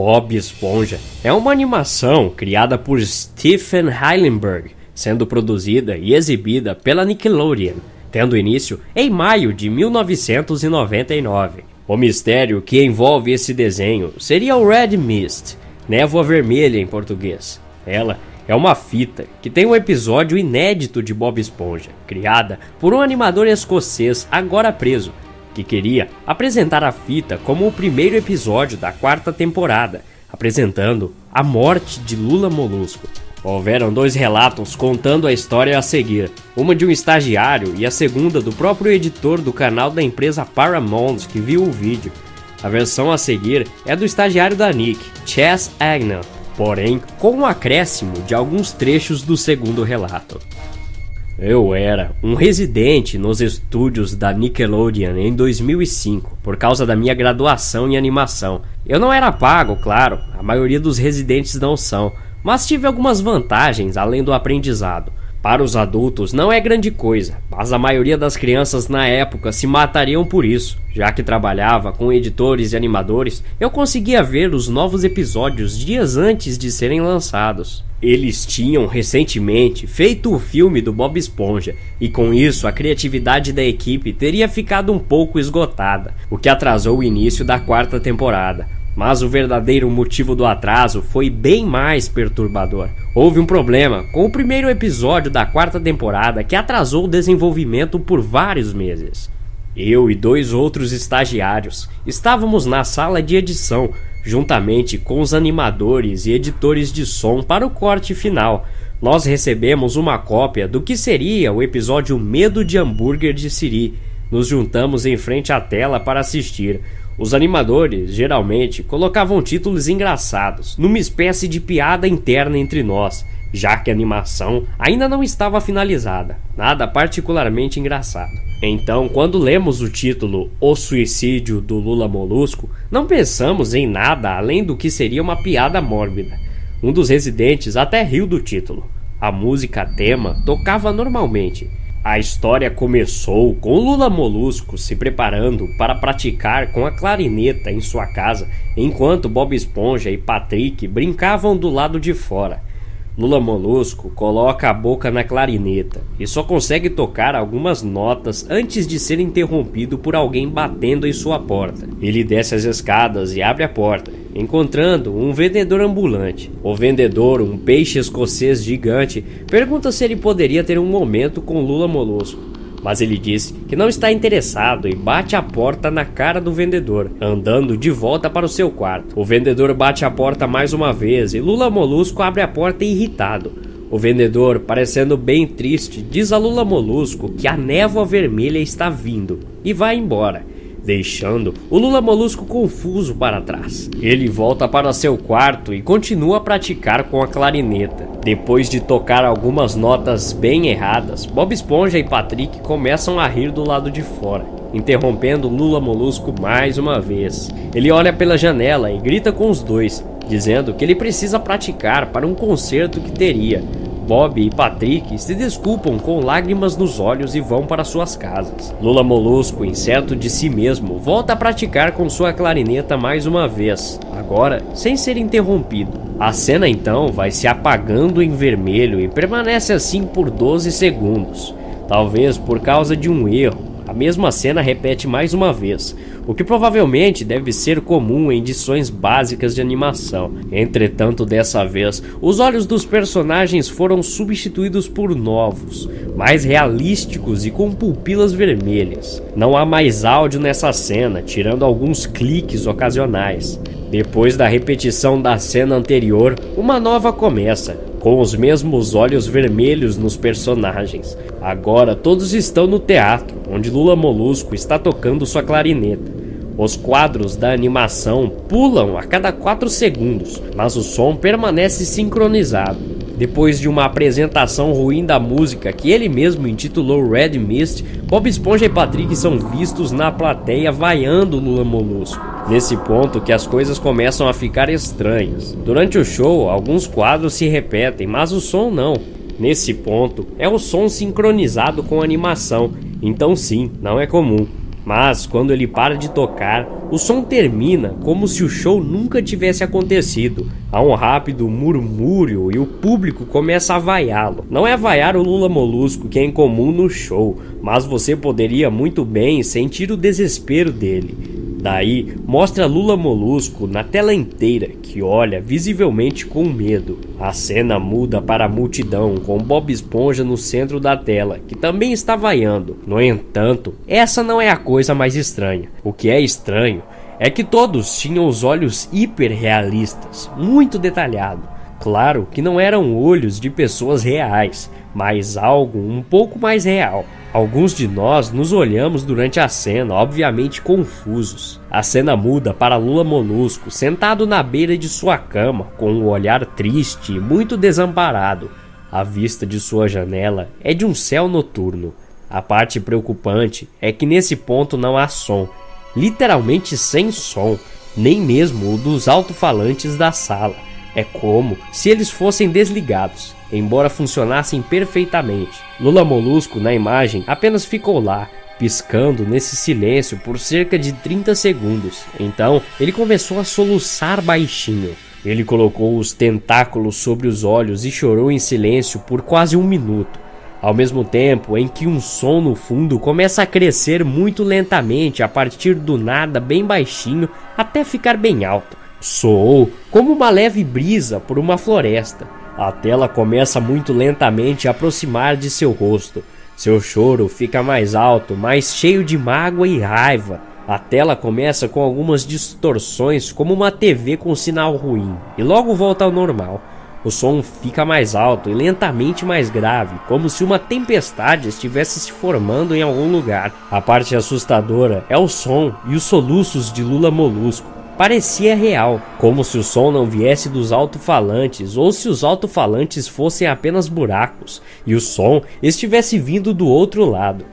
Bob Esponja é uma animação criada por Stephen Hillenburg, sendo produzida e exibida pela Nickelodeon, tendo início em maio de 1999. O mistério que envolve esse desenho seria o Red Mist, névoa vermelha em português. Ela é uma fita que tem um episódio inédito de Bob Esponja, criada por um animador escocês agora preso, que queria apresentar a fita como o primeiro episódio da 4ª temporada, apresentando a morte de Lula Molusco. Houveram 2 relatos contando a história a seguir, uma de um estagiário e a segunda do próprio editor do canal da empresa Paramount que viu o vídeo. A versão a seguir é do estagiário da Nick, Chas Agnew, porém com um acréscimo de alguns trechos do segundo relato. Eu era um residente nos estúdios da Nickelodeon em 2005, por causa da minha graduação em animação. Eu não era pago, claro, a maioria dos residentes não são, mas tive algumas vantagens além do aprendizado. Para os adultos não é grande coisa, mas a maioria das crianças na época se matariam por isso. Já que trabalhava com editores e animadores, eu conseguia ver os novos episódios dias antes de serem lançados. Eles tinham recentemente feito o filme do Bob Esponja, e com isso a criatividade da equipe teria ficado um pouco esgotada, o que atrasou o início da 4ª temporada. Mas o verdadeiro motivo do atraso foi bem mais perturbador. Houve um problema com o primeiro episódio da 4ª temporada que atrasou o desenvolvimento por vários meses. Eu e 2 outros estagiários estávamos na sala de edição, juntamente com os animadores e editores de som para o corte final. Nós recebemos uma cópia do que seria o episódio Medo de Hambúrguer de Siri. Nos juntamos em frente à tela para assistir. Os animadores, geralmente, colocavam títulos engraçados, numa espécie de piada interna entre nós, já que a animação ainda não estava finalizada, nada particularmente engraçado. Então, quando lemos o título O Suicídio do Lula Molusco, não pensamos em nada além do que seria uma piada mórbida. Um dos residentes até riu do título. A música tema tocava normalmente. A história começou com Lula Molusco se preparando para praticar com a clarineta em sua casa, enquanto Bob Esponja e Patrick brincavam do lado de fora. Lula Molusco coloca a boca na clarineta e só consegue tocar algumas notas antes de ser interrompido por alguém batendo em sua porta. Ele desce as escadas e abre a porta, encontrando um vendedor ambulante. O vendedor, um peixe escocês gigante, pergunta se ele poderia ter um momento com Lula Molusco, mas ele diz que não está interessado e bate a porta na cara do vendedor, andando de volta para o seu quarto. O vendedor bate a porta mais uma vez e Lula Molusco abre a porta irritado. O vendedor, parecendo bem triste, diz a Lula Molusco que a névoa vermelha está vindo e vai embora, deixando o Lula Molusco confuso para trás. Ele volta para seu quarto e continua a praticar com a clarineta. Depois de tocar algumas notas bem erradas, Bob Esponja e Patrick começam a rir do lado de fora, interrompendo Lula Molusco mais uma vez. Ele olha pela janela e grita com os dois, dizendo que ele precisa praticar para um concerto que teria. Bob e Patrick se desculpam com lágrimas nos olhos e vão para suas casas. Lula Molusco, incerto de si mesmo, volta a praticar com sua clarineta mais uma vez, agora sem ser interrompido. A cena então vai se apagando em vermelho e permanece assim por 12 segundos, talvez por causa de um erro. A mesma cena repete mais uma vez, o que provavelmente deve ser comum em edições básicas de animação. Entretanto, dessa vez, os olhos dos personagens foram substituídos por novos, mais realísticos e com pupilas vermelhas. Não há mais áudio nessa cena, tirando alguns cliques ocasionais. Depois da repetição da cena anterior, uma nova começa, com os mesmos olhos vermelhos nos personagens. Agora todos estão no teatro, onde Lula Molusco está tocando sua clarineta. Os quadros da animação pulam a cada 4 segundos, mas o som permanece sincronizado. Depois de uma apresentação ruim da música que ele mesmo intitulou Red Mist, Bob Esponja e Patrick são vistos na plateia vaiando Lula Molusco. Nesse ponto que as coisas começam a ficar estranhas. Durante o show, alguns quadros se repetem, mas o som não. Nesse ponto, é o som sincronizado com a animação, então sim, não é comum. Mas quando ele para de tocar, o som termina como se o show nunca tivesse acontecido. Há um rápido murmúrio e o público começa a vaiá-lo. Não é vaiar o Lula Molusco que é incomum no show, mas você poderia muito bem sentir o desespero dele. Daí, mostra Lula Molusco na tela inteira, que olha visivelmente com medo. A cena muda para a multidão, com Bob Esponja no centro da tela, que também está vaiando. No entanto, essa não é a coisa mais estranha. O que é estranho é que todos tinham os olhos hiperrealistas, muito detalhado. Claro que não eram olhos de pessoas reais, mas algo um pouco mais real. Alguns de nós nos olhamos durante a cena, obviamente confusos. A cena muda para Lula Molusco, sentado na beira de sua cama, com um olhar triste e muito desamparado. A vista de sua janela é de um céu noturno. A parte preocupante é que nesse ponto não há som, literalmente sem som, nem mesmo o dos alto-falantes da sala. É como se eles fossem desligados, embora funcionassem perfeitamente. Lula Molusco, na imagem, apenas ficou lá, piscando nesse silêncio por cerca de 30 segundos. Então, ele começou a soluçar baixinho. Ele colocou os tentáculos sobre os olhos e chorou em silêncio por quase 1 minuto. Ao mesmo tempo em que um som no fundo começa a crescer muito lentamente a partir do nada bem baixinho até ficar bem alto. Soou como uma leve brisa por uma floresta. A tela começa muito lentamente a aproximar de seu rosto. Seu choro fica mais alto, mais cheio de mágoa e raiva. A tela começa com algumas distorções, como uma TV com sinal ruim, e logo volta ao normal. O som fica mais alto e lentamente mais grave, como se uma tempestade estivesse se formando em algum lugar. A parte assustadora é o som e os soluços de Lula Molusco. Parecia real, como se o som não viesse dos alto-falantes ou se os alto-falantes fossem apenas buracos e o som estivesse vindo do outro lado.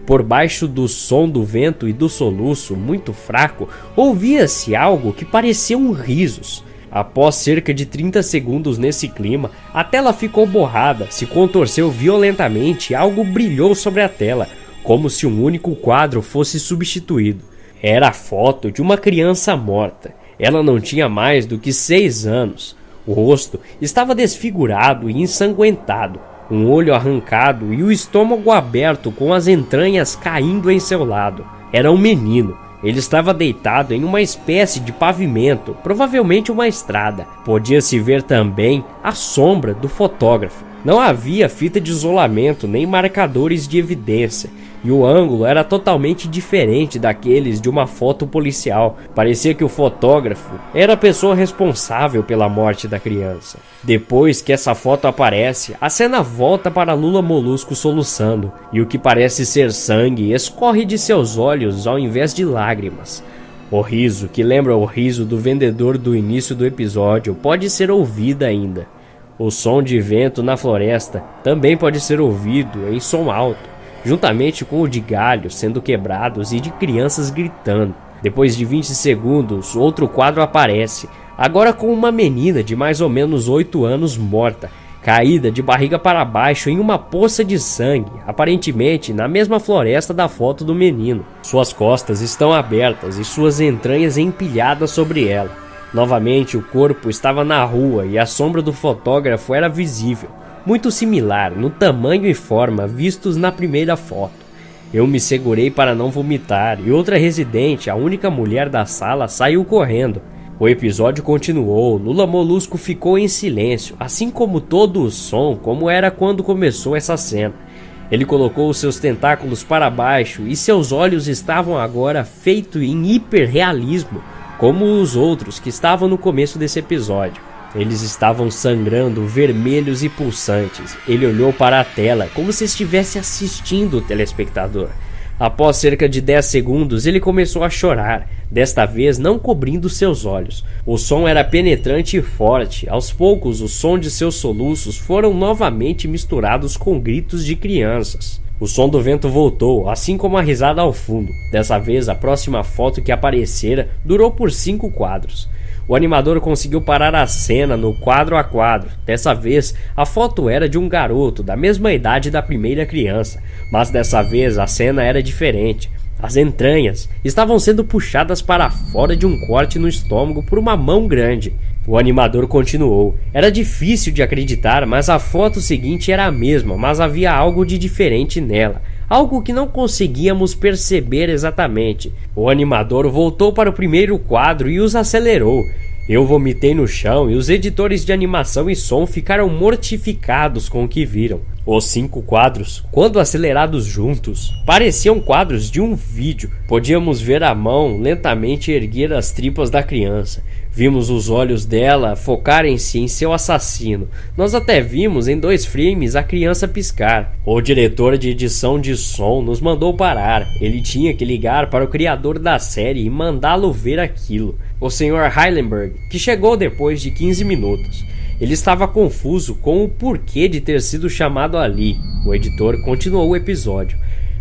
Por baixo do som do vento e do soluço muito fraco, ouvia-se algo que pareciam risos. Após cerca de 30 segundos nesse clima, a tela ficou borrada, se contorceu violentamente e algo brilhou sobre a tela, como se um único quadro fosse substituído. Era a foto de uma criança morta. Ela não tinha mais do que 6 anos. O rosto estava desfigurado e ensanguentado, um olho arrancado e o estômago aberto com as entranhas caindo em seu lado. Era um menino. Ele estava deitado em uma espécie de pavimento, provavelmente uma estrada. Podia-se ver também a sombra do fotógrafo. Não havia fita de isolamento nem marcadores de evidência, e o ângulo era totalmente diferente daqueles de uma foto policial. Parecia que o fotógrafo era a pessoa responsável pela morte da criança. Depois que essa foto aparece, a cena volta para Lula Molusco soluçando, e o que parece ser sangue escorre de seus olhos ao invés de lágrimas. O riso, que lembra o riso do vendedor do início do episódio, pode ser ouvido ainda. O som de vento na floresta também pode ser ouvido em som alto, juntamente com o de galhos sendo quebrados e de crianças gritando. Depois de 20 segundos, outro quadro aparece, agora com uma menina de mais ou menos 8 anos morta, caída de barriga para baixo em uma poça de sangue, aparentemente na mesma floresta da foto do menino. Suas costas estão abertas e suas entranhas empilhadas sobre ela. Novamente, o corpo estava na rua e a sombra do fotógrafo era visível, muito similar no tamanho e forma vistos na primeira foto. Eu me segurei para não vomitar e outra residente, a única mulher da sala, saiu correndo. O episódio continuou, Lula Molusco ficou em silêncio, assim como todo o som, como era quando começou essa cena. Ele colocou os seus tentáculos para baixo e seus olhos estavam agora feitos em hiperrealismo, como os outros que estavam no começo desse episódio. Eles estavam sangrando, vermelhos e pulsantes. Ele olhou para a tela, como se estivesse assistindo o telespectador. Após cerca de 10 segundos, ele começou a chorar, desta vez não cobrindo seus olhos. O som era penetrante e forte. Aos poucos, o som de seus soluços foram novamente misturados com gritos de crianças. O som do vento voltou, assim como a risada ao fundo. Dessa vez, a próxima foto que aparecera durou por 5 quadros. O animador conseguiu parar a cena no quadro a quadro. Dessa vez, a foto era de um garoto da mesma idade da primeira criança, mas dessa vez a cena era diferente. As entranhas estavam sendo puxadas para fora de um corte no estômago por uma mão grande. O animador continuou. Era difícil de acreditar, mas a foto seguinte era a mesma, mas havia algo de diferente nela. Algo que não conseguíamos perceber exatamente. O animador voltou para o primeiro quadro e os acelerou. Eu vomitei no chão e os editores de animação e som ficaram mortificados com o que viram. Os 5 quadros, quando acelerados juntos, pareciam quadros de um vídeo. Podíamos ver a mão lentamente erguer as tripas da criança. Vimos os olhos dela focarem-se em seu assassino. Nós até vimos em 2 frames a criança piscar. O diretor de edição de som nos mandou parar. Ele tinha que ligar para o criador da série e mandá-lo ver aquilo. O Sr. Heilenberg, que chegou depois de 15 minutos. Ele estava confuso com o porquê de ter sido chamado ali. O editor continuou o episódio.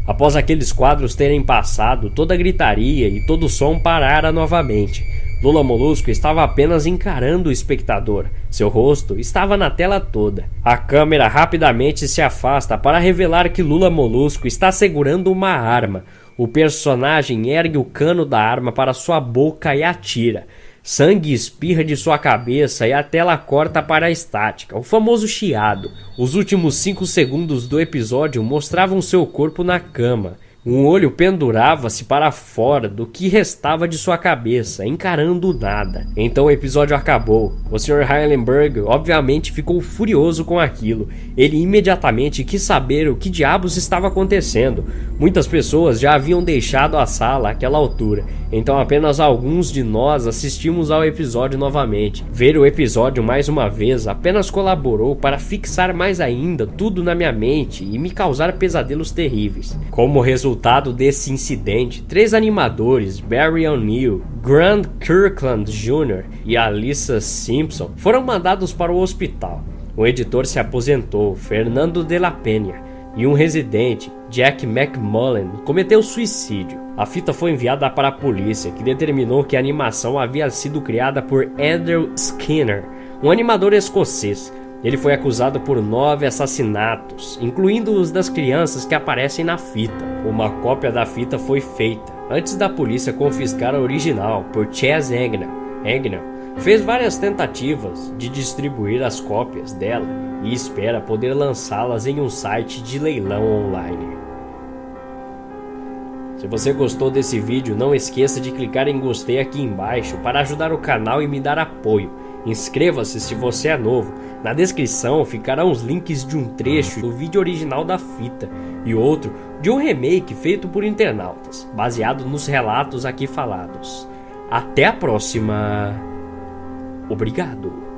Após aqueles quadros terem passado, toda a gritaria e todo o som parara novamente. Lula Molusco estava apenas encarando o espectador. Seu rosto estava na tela toda. A câmera rapidamente se afasta para revelar que Lula Molusco está segurando uma arma. O personagem ergue o cano da arma para sua boca e atira. Sangue espirra de sua cabeça e a tela corta para a estática, o famoso chiado. Os últimos 5 segundos do episódio mostravam seu corpo na cama. Um olho pendurava-se para fora do que restava de sua cabeça, encarando o nada. Então o episódio acabou. O Sr. Heilenberg obviamente ficou furioso com aquilo. Ele imediatamente quis saber o que diabos estava acontecendo. Muitas pessoas já haviam deixado a sala àquela altura, então apenas alguns de nós assistimos ao episódio novamente. Ver o episódio mais uma vez apenas colaborou para fixar mais ainda tudo na minha mente e me causar pesadelos terríveis. Como resultado desse incidente, 3 animadores, Barry O'Neill, Grant Kirkland Jr. e Alyssa Simpson, foram mandados para o hospital. Um editor se aposentou, Fernando de la Peña, e um residente, Jack McMullen, cometeu suicídio. A fita foi enviada para a polícia, que determinou que a animação havia sido criada por Andrew Skinner, um animador escocês. Ele foi acusado por 9 assassinatos, incluindo os das crianças que aparecem na fita. Uma cópia da fita foi feita, antes da polícia confiscar a original, por Chas Agnell. Agnell fez várias tentativas de distribuir as cópias dela e espera poder lançá-las em um site de leilão online. Se você gostou desse vídeo, não esqueça de clicar em gostei aqui embaixo para ajudar o canal e me dar apoio. Inscreva-se se você é novo. Na descrição ficarão os links de um trecho do vídeo original da fita e outro de um remake feito por internautas, baseado nos relatos aqui falados. Até a próxima. Obrigado.